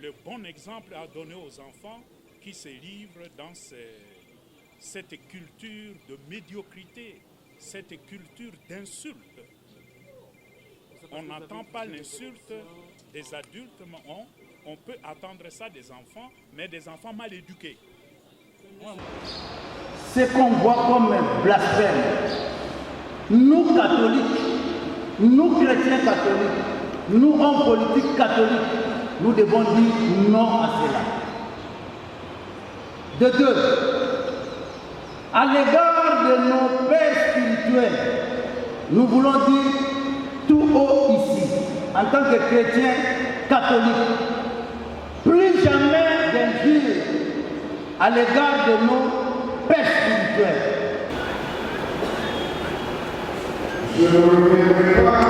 le bon exemple à donner aux enfants qui se livrent dans cette culture de médiocrité, cette culture d'insulte. On n'entend pas l'insulte des adultes, mais on peut attendre ça des enfants, mais des enfants mal éduqués. Ce qu'on voit comme un blasphème, nous catholiques, nous chrétiens catholiques, nous hommes politiques catholiques, nous devons dire non à cela. De deux, à l'égard de nos pères spirituels, nous voulons dire tout haut ici, en tant que chrétiens catholiques, plus jamais d'injures à l'égard de nos pères spirituels. Je ne reviendrai pas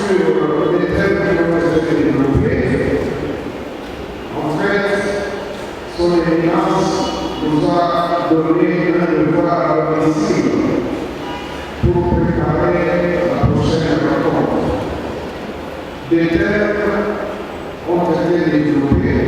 sur les thèmes qui ont été développés. En fait, son éminence nous a donné un devoir ici pour préparer la prochaine rencontre. Des thèmes ont été développés.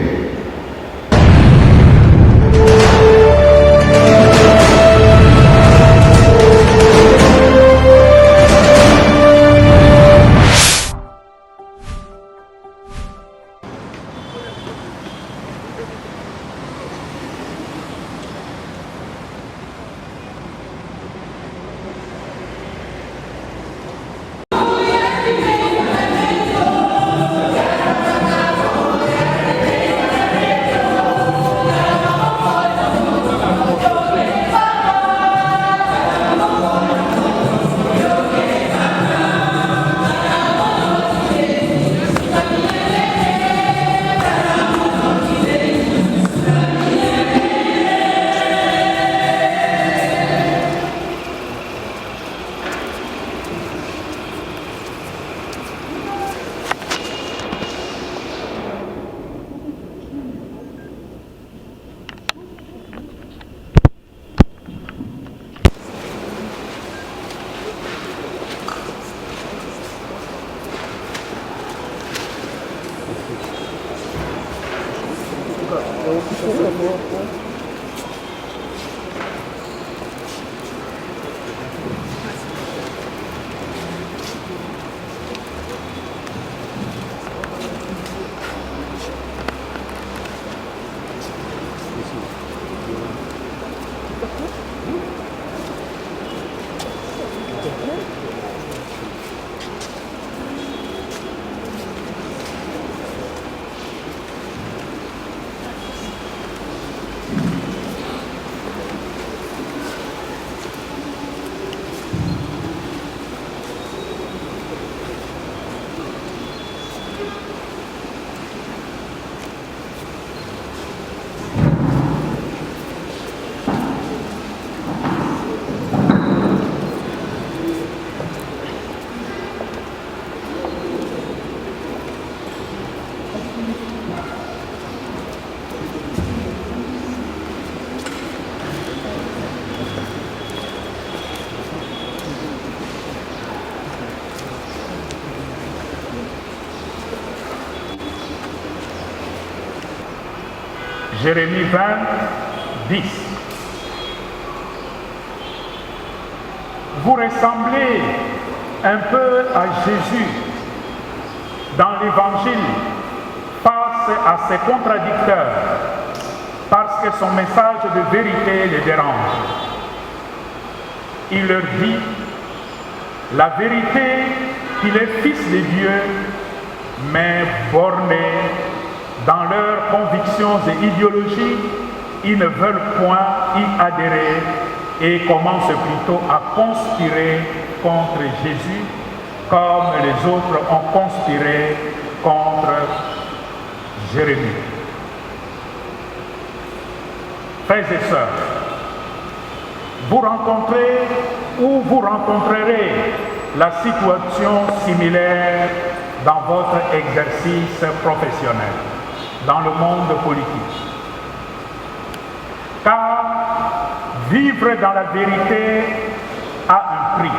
Jérémie 20, 10. Vous ressemblez un peu à Jésus dans l'Évangile face à ses contradicteurs parce que son message de vérité les dérange. Il leur dit la vérité qu'il est fils de Dieu, mais borné dans leurs convictions et idéologies, ils ne veulent point y adhérer et commencent plutôt à conspirer contre Jésus comme les autres ont conspiré contre Jérémie. Frères et sœurs, vous rencontrez ou vous rencontrerez la situation similaire dans votre exercice professionnel, dans le monde politique. Car vivre dans la vérité a un prix.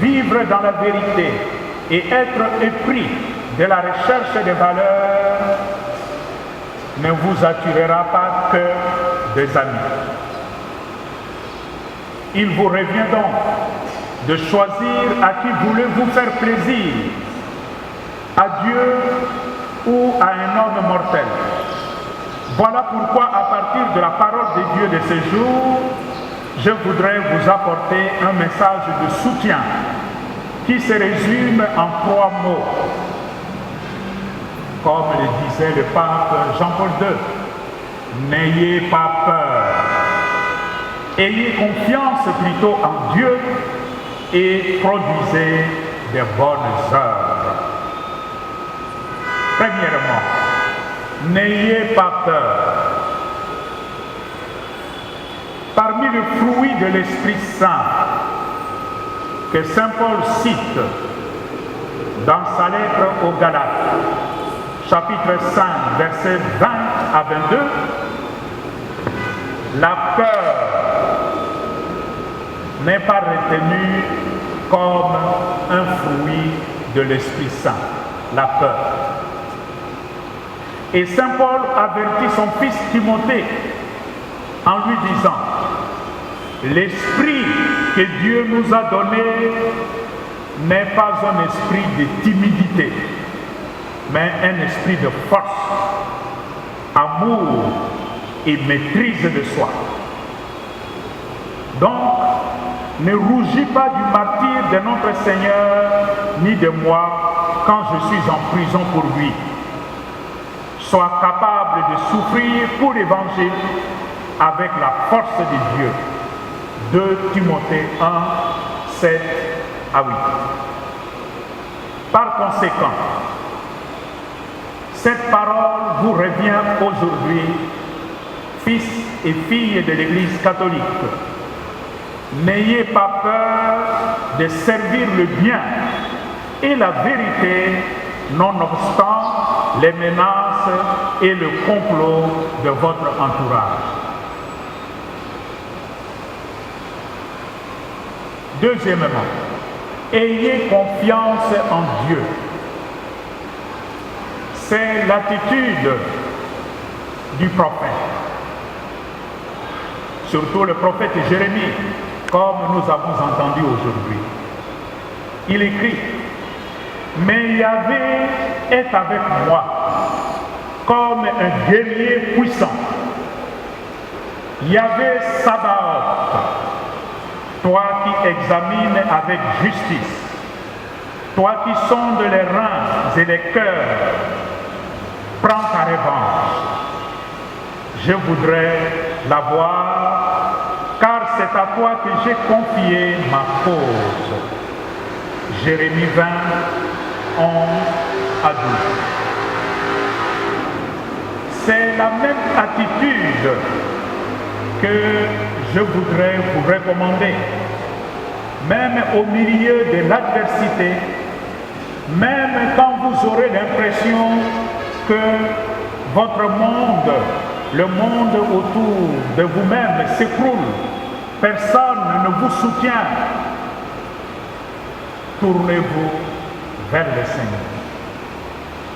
Vivre dans la vérité et être épris de la recherche des valeurs ne vous attirera pas que des amis. Il vous revient donc de choisir à qui voulez-vous faire plaisir, à Dieu ou à un homme mortel. Voilà pourquoi, à partir de la parole de Dieu de ces jours, je voudrais vous apporter un message de soutien qui se résume en 3 mots. Comme le disait le pape Jean-Paul II, n'ayez pas peur. Ayez confiance plutôt en Dieu et produisez de bonnes œuvres. Premièrement, n'ayez pas peur. Parmi le fruit de l'Esprit Saint que Saint Paul cite dans sa lettre aux Galates, chapitre 5, versets 20 à 22, la peur n'est pas retenue comme un fruit de l'Esprit Saint, la peur. Et Saint Paul avertit son fils Timothée en lui disant, l'esprit que Dieu nous a donné n'est pas un esprit de timidité, mais un esprit de force, amour et maîtrise de soi. Donc, ne rougis pas du martyre de notre Seigneur, ni de moi, quand je suis en prison pour lui. Sois capable de souffrir pour l'Évangile avec la force de Dieu. 2 Timothée 1, 7 à 8. Par conséquent, cette parole vous revient aujourd'hui, fils et filles de l'Église catholique. N'ayez pas peur de servir le bien et la vérité, nonobstant les menaces et le complot de votre entourage. Deuxièmement, ayez confiance en Dieu. C'est l'attitude du prophète, surtout le prophète Jérémie, comme nous avons entendu aujourd'hui. Il écrit, « Mais Yahvé est avec moi, comme un guerrier puissant. Yahvé Sabaoth, toi qui examines avec justice, toi qui sondes les reins et les cœurs, prends ta revanche. Je voudrais la voir, car c'est à toi que j'ai confié ma cause. » Jérémie 20, 11 à 12. C'est la même attitude que je voudrais vous recommander, même au milieu de l'adversité, même quand vous aurez l'impression que votre monde, le monde autour de vous-même s'écroule, personne ne vous soutient, tournez-vous vers le Seigneur.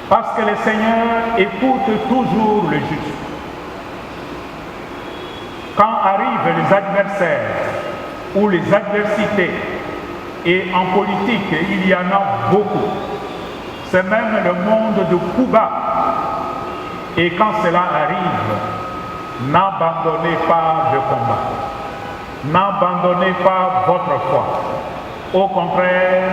Parce que le Seigneur écoute toujours le juste. Quand arrivent les adversaires ou les adversités, et en politique il y en a beaucoup, c'est même le monde de Cuba, et quand cela arrive, n'abandonnez pas le combat, n'abandonnez pas votre foi. Au contraire,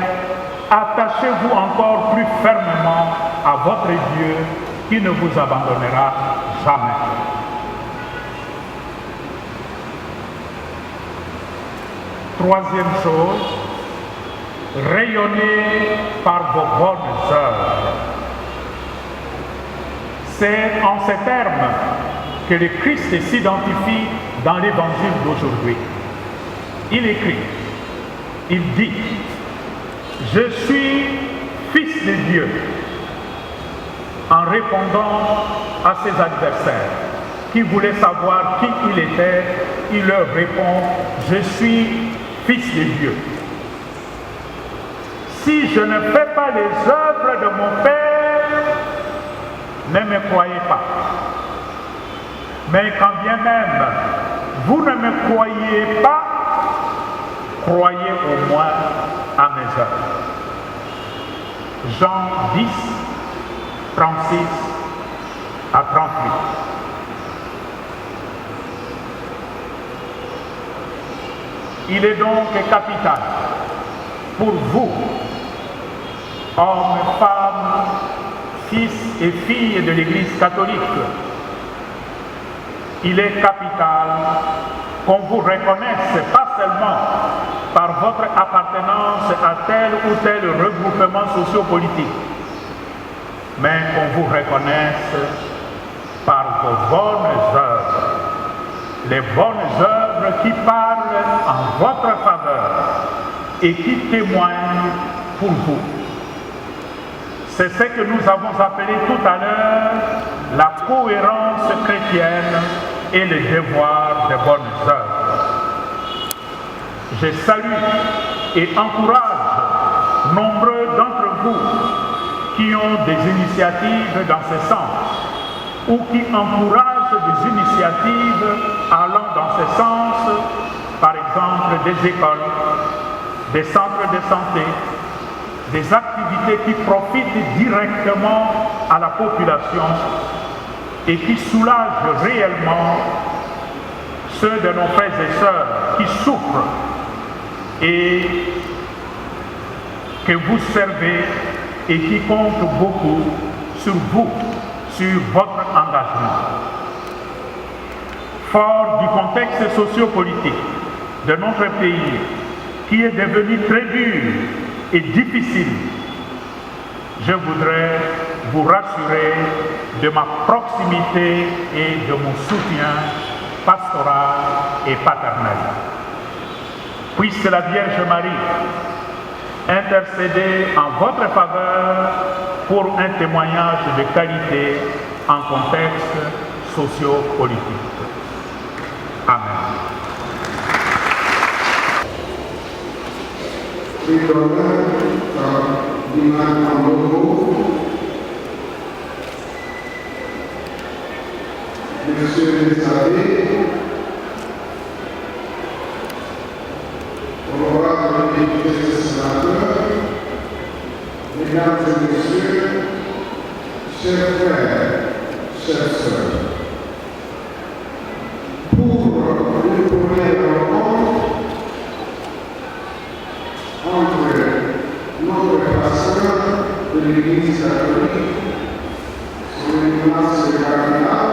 attachez-vous encore plus fermement à votre Dieu qui ne vous abandonnera jamais. Troisième chose, rayonnez par vos bonnes œuvres. C'est en ces termes que le Christ s'identifie dans l'évangile d'aujourd'hui. Il écrit, il dit, « Je suis fils de Dieu » en répondant à ses adversaires qui voulaient savoir qui il était. Il leur répond, « Je suis fils de Dieu. Si je ne fais pas les œuvres de mon Père, ne me croyez pas. Mais quand bien même vous ne me croyez pas, croyez au moins à mes œuvres. Jean 10, 36 à 38. Il est donc capital pour vous, hommes, femmes, fils et filles de l'Église catholique, il est capital qu'on vous reconnaisse pas seulement par votre appartenance à tel ou tel regroupement sociopolitique, mais qu'on vous reconnaisse par vos bonnes œuvres, les bonnes œuvres qui parlent en votre faveur et qui témoignent pour vous. C'est ce que nous avons appelé tout à l'heure la cohérence chrétienne et le devoir des bonnes œuvres. Je salue et encourage nombreux d'entre vous qui ont des initiatives dans ce sens ou qui encouragent des initiatives allant dans ce sens, par exemple des écoles, des centres de santé, des activités qui profitent directement à la population et qui soulagent réellement ceux de nos frères et sœurs qui souffrent et que vous servez et qui comptent beaucoup sur vous, sur votre engagement. Fort du contexte sociopolitique de notre pays qui est devenu très dur et difficile, je voudrais vous rassurer de ma proximité et de mon soutien pastoral et paternel. Puisse la Vierge Marie intercéder en votre faveur pour un témoignage de qualité en contexte socio-politique. Amen. Monsieur les abbés, honorables députés et sénateurs, mesdames et messieurs, chers frères, chères sœurs, pour une première rencontre entre notre pasteur de l'Église catholique, son Éminence le cardinal,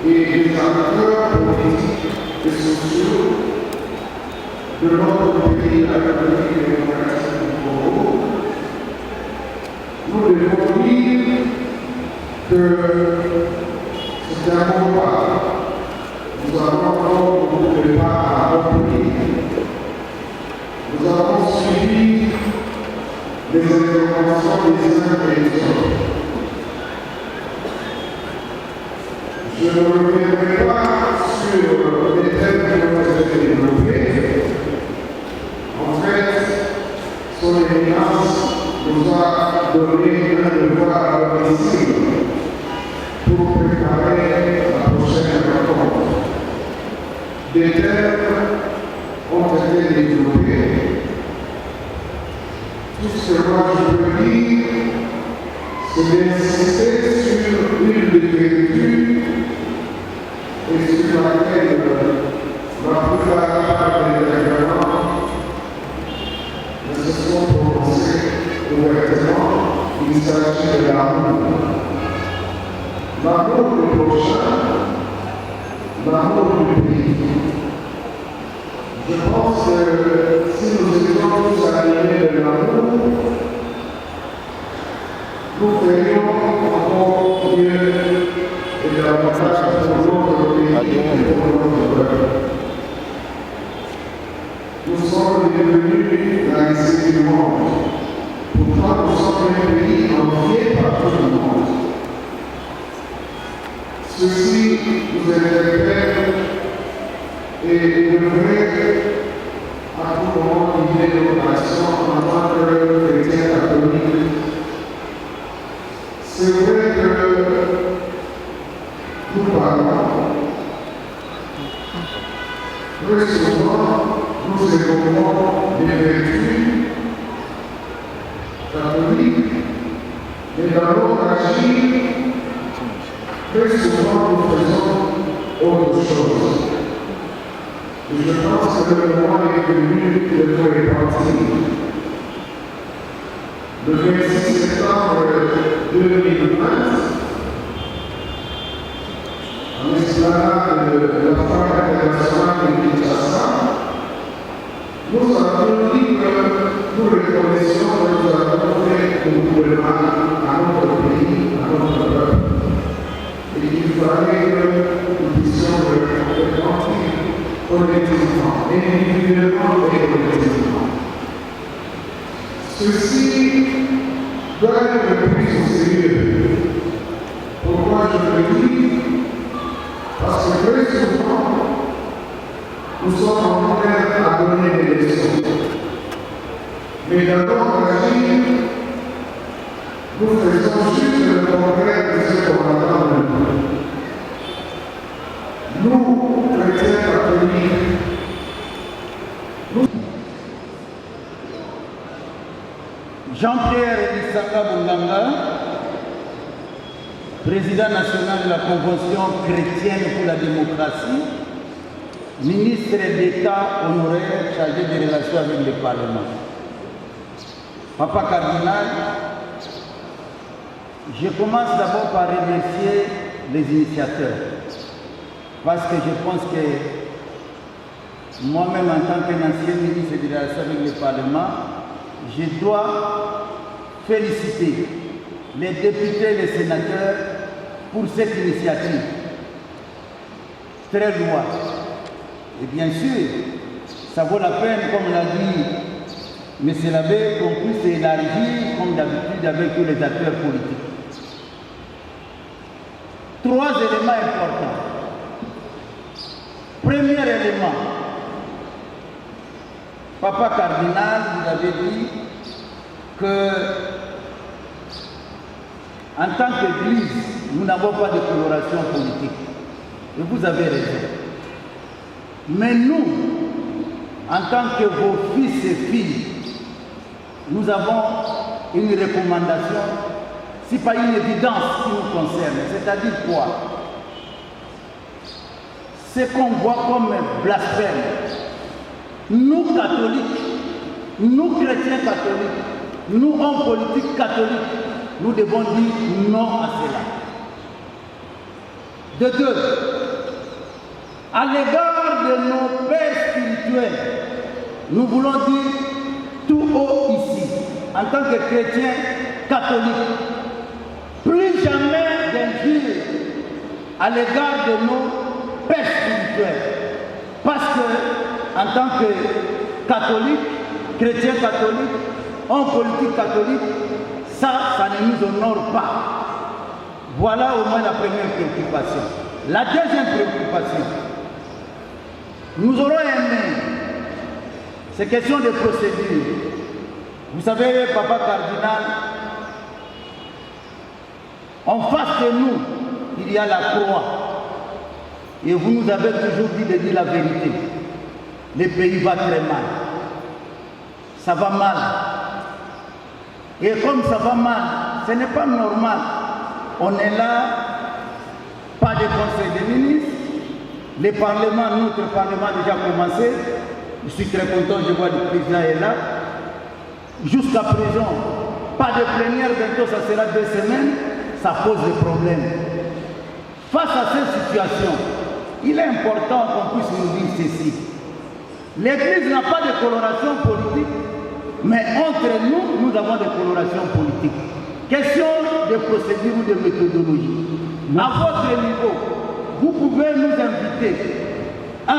et les acteurs politiques et sociaux de notre pays, la République démocratique du Congo, nous devons dire que c'est un combat. Nous avons encore beaucoup de pas à accomplir. Nous avons suivi les interventions des uns et des autres. Je ne reviendrai pas sur les thèmes qui ont été développés. En fait, son Éminence nous a donné un devoir difficile pour préparer la prochaine rencontre. Des thèmes ont été développés. Tout ce que moi je peux dire, c'est d'insister sur une des vertus et sur laquelle la plupart des intervenants ne se sont prononcés ouvertement. Il s'agit de l'amour. L'amour du prochain, l'amour du pays. Je pense que si nous étions tous alignés de l'amour, nous ferions encore mieux et davantage pour notre pays et pour notre peuple. Nous sommes devenus la risée du monde. Pourtant, nous sommes un pays envié par tout le monde. Ceci nous interpelle et devrait à tout moment guider nos actions en tant que chrétiens catholiques. C'est vrai que nous parlons, très souvent, nous évoquons les vertus catholiques, mais dans notre agir, très souvent, nous faisons autre chose. Et je pense que le moment est venu de nous répartir. Le 26 septembre 2020, en l'esplanade de la Foire internationale de Kinshasa, nous avons dit que nous reconnaissons que nous avons fait beaucoup de mal à notre pays, à notre peuple, et qu'il fallait que nous puissions le repentir collectivement, individuellement et collectivement. Ceci doit être pris au sérieux. Pourquoi je le dis? Parce que très souvent, nous sommes en train à donner des leçons. Mais dans notre agir, nous faisons juste le contraire de ce qu'on attend de nous. Nous, chrétiens catholiques, Jean-Pierre Elisaka Bonganga, président national de la Convention chrétienne pour la démocratie, ministre d'État honoraire chargé des relations avec le Parlement. Papa cardinal, je commence d'abord par remercier les initiateurs, parce que je pense que moi-même en tant qu'ancien ministre des relations avec le Parlement, je dois féliciter les députés et les sénateurs pour cette initiative très louable. Et bien sûr, ça vaut la peine, comme l'a dit M. l'abbé, qu'on puisse élargir, comme d'habitude, avec tous les acteurs politiques. 3 éléments importants. Premier élément, Papa cardinal, vous avez dit que en tant qu'Église, nous n'avons pas de coloration politique. Et vous avez raison. Mais nous, en tant que vos fils et filles, nous avons une recommandation, ce n'est pas une évidence qui nous concerne. C'est-à-dire quoi? Ce qu'on voit comme blasphème, nous catholiques, nous chrétiens catholiques, nous hommes politiques catholiques, nous devons dire non à cela. De deux, à l'égard de nos pères spirituels, nous voulons dire tout haut ici, en tant que chrétiens catholiques, plus jamais d'injures à l'égard de nos pères spirituels. Parce que, en tant que catholique, chrétien catholique, homme politique catholique, ça ne nous honore pas. Voilà au moins la première préoccupation. La deuxième préoccupation, nous aurons aimé ces questions de procédure. Vous savez, Papa cardinal, en face de nous, il y a la croix. Et vous nous avez toujours dit de dire la vérité. Le pays va très mal. Ça va mal. Et comme ça va mal, ce n'est pas normal. On est là, pas de conseil des ministres. Le Parlement, notre Parlement a déjà commencé. Je suis très content, je vois le président est là. Jusqu'à présent, pas de plénière, bientôt ça sera 2 semaines. Ça pose des problèmes. Face à cette situation, il est important qu'on puisse nous dire ceci. L'Église n'a pas de coloration politique, mais entre nous, nous avons des colorations politiques. Question de procédure ou de méthodologie. À votre niveau, vous pouvez nous inviter. 1.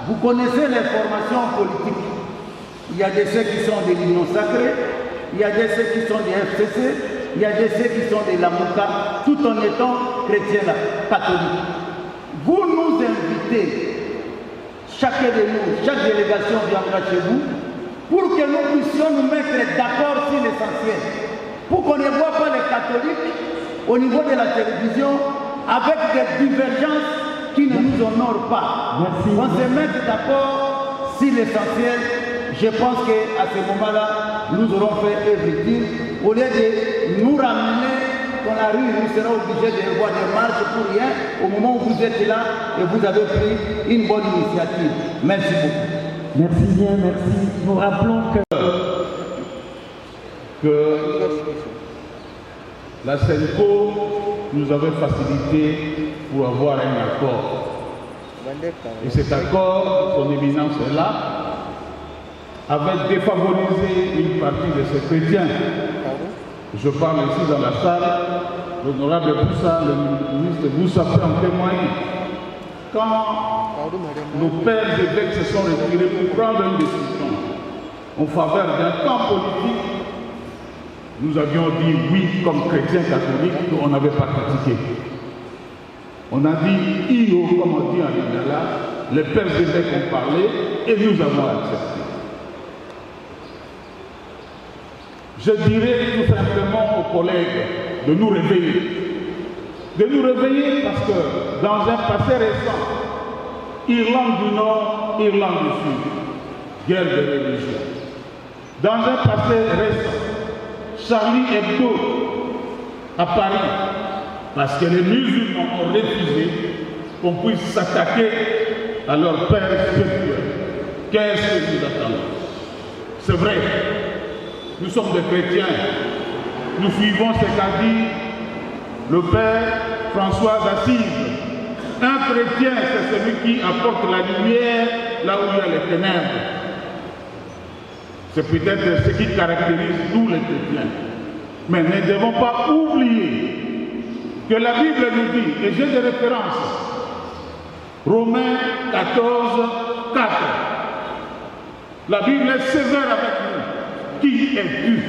Vous connaissez les formations politiques. Il y a de ceux qui sont de l'Union sacrée, il y a de ceux qui sont des FCC, il y a de ceux qui sont de la Mouka, tout en étant chrétiens catholiques. Vous nous invitez, chacun de nous, chaque délégation viendra chez vous, pour que nous puissions nous mettre d'accord sur l'essentiel. Pour qu'on ne voit pas les catholiques au niveau de la télévision avec des divergences qui ne nous honorent pas. Merci. On se met d'accord sur l'essentiel. Je pense qu'à ce moment-là, nous aurons fait œuvre utile. Au lieu de nous ramener dans la rue, nous serons obligés de voir des marches pour rien au moment où vous êtes là et vous avez pris une bonne initiative. Merci beaucoup. Merci bien, merci. Nous rappelons que la SENCO nous avait facilité pour avoir un accord. Et cet accord, son éminence est là, avait défavorisé une partie de ces chrétiens. Je parle ici dans la salle, l'honorable Boussa, le ministre Boussa peut en témoigner. Quand nos pères évêques se sont retirés pour prendre une décision en faveur d'un camp politique, nous avions dit oui comme chrétiens catholiques, on n'avait pas critiqué. On a dit IO, comme on dit en Lingala, les pères évêques ont parlé et nous avons accepté. Je dirais tout simplement aux collègues de nous réveiller. De nous réveiller parce que dans un passé récent, Irlande du Nord, Irlande du Sud, guerre de religion. Dans un passé récent, Charlie Hebdo à Paris, parce que les musulmans ont refusé qu'on puisse s'attaquer à leur père spirituel. Qu'est-ce que nous attendons? C'est vrai, nous sommes des chrétiens, nous suivons ce qu'a dit le père François d'Assise. Un chrétien, c'est celui qui apporte la lumière là où il y a les ténèbres. C'est peut-être ce qui caractérise tous les chrétiens. Mais ne devons pas oublier que la Bible nous dit, et j'ai des références, Romains 14, 4. La Bible est sévère avec nous. Qui es-tu?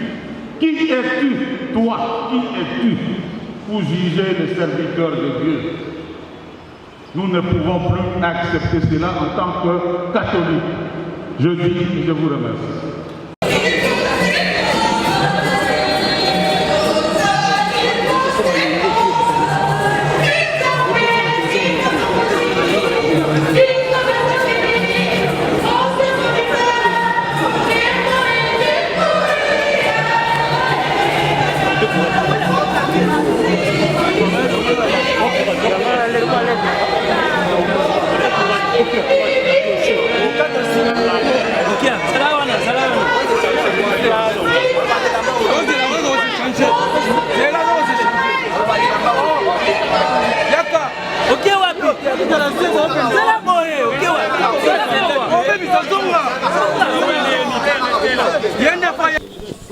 Qui es-tu, toi? Qui es-tu pour juger les serviteurs de Dieu? Nous ne pouvons plus accepter cela en tant que catholiques. Je dis, je vous remercie.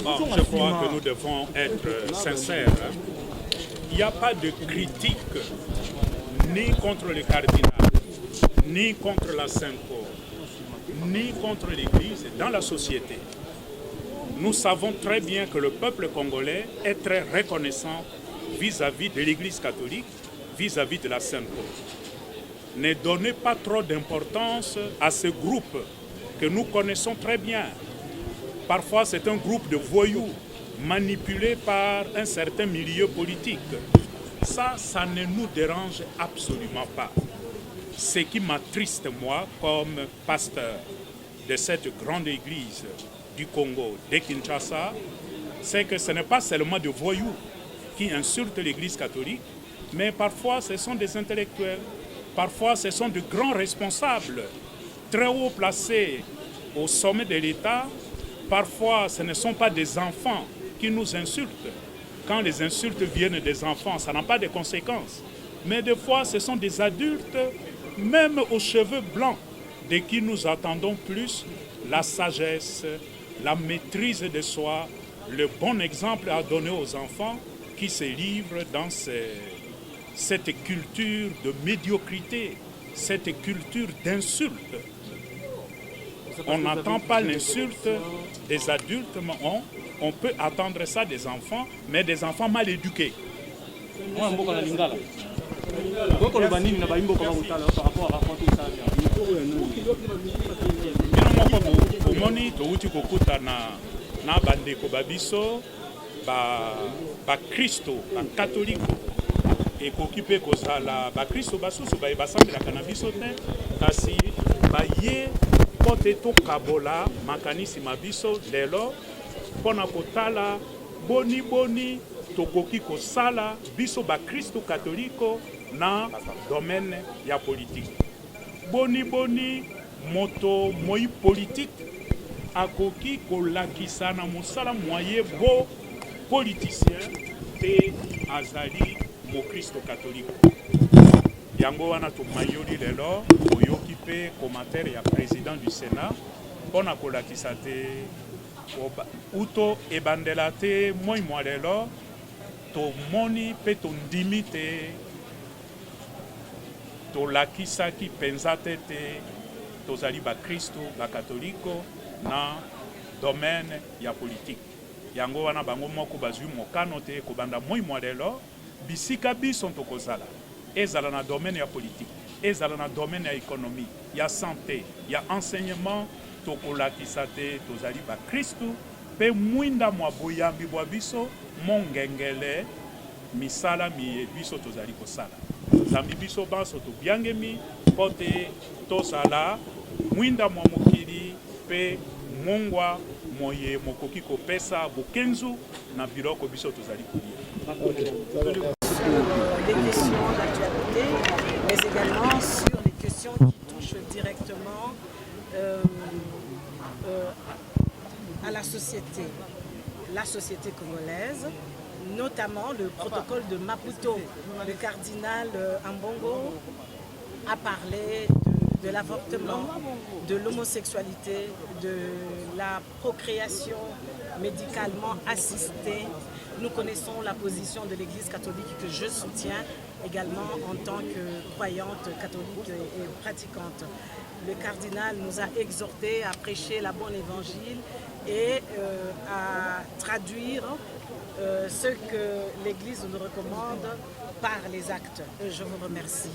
Bon, je crois que nous devons être sincères. Il n'y a pas de critique ni contre le cardinal, ni contre la SENCO, ni contre l'Église dans la société. Nous savons très bien que le peuple congolais est très reconnaissant vis-à-vis de l'Église catholique, vis-à-vis de la SENCO. Ne donnez pas trop d'importance à ce groupe que nous connaissons très bien. Parfois, c'est un groupe de voyous manipulé par un certain milieu politique. Ça ne nous dérange absolument pas. Ce qui m'attriste, moi, comme pasteur de cette grande église du Congo, de Kinshasa, c'est que ce n'est pas seulement des voyous qui insultent l'église catholique, mais parfois ce sont des intellectuels, parfois ce sont de grands responsables, très haut placés au sommet de l'État. Parfois ce ne sont pas des enfants qui nous insultent. Quand les insultes viennent des enfants, ça n'a pas de conséquences. Mais des fois, ce sont des adultes, même aux cheveux blancs, de qui nous attendons plus la sagesse, la maîtrise de soi, le bon exemple à donner aux enfants qui se livrent dans cette culture de médiocrité, cette culture d'insulte. On n'entend pas l'insulte des adultes, mais on peut attendre ça des enfants, mais des enfants mal éduqués. Omoni touti kokutana na bandeko babiso ba Kristo ba katoliko ekoki mpe kozala bakristo basusu basambelaka na biso te kasi baye mpo te tokabola makanisi ma biso lelo mpona kotala boni tokoki kosala biso bakristo katoliko na domaine ya politike. Boni moto moi politique akoki kolakisa na mosala moye bo politicien te azali mo Kristo katoliko. Yango wana tomayoli lelo oyoki pe commentaire ya président du Sénat mpona kolakisa te uto ebandela te moi lelo tomoni pe tondimi te tolakisaki penza te tozali bakristo bakatoliko na domaine ya politique. Yango wana bango moko bazwi mokano te kobanda moi lelo bisika biso tokozala ezala na domaine ya politique ezala na domaine ya économie ya santé ya enseignement tokolakisa te tozali bakristo pe mwinda mwa boyambi bwa biso mongengele misala mi biso tozali kosala zambi biso banso tobiangemi mpo te tosala mwinda mwa mokili pe mongwa moye mokoki kopesa bokenzu na biloko biso tozali kolia. Les questions d'actualité, mais également sur les questions qui touchent directement à la société congolaise, notamment le protocole de Maputo. Le cardinal Ambongo a parlé de l'avortement, de l'homosexualité, de la procréation médicalement assistée. Nous connaissons la position de l'Église catholique que je soutiens également en tant que croyante catholique et pratiquante. Le cardinal nous a exhortés à prêcher la bonne évangile et à traduire ce que l'Église nous recommande par les actes. Je vous remercie.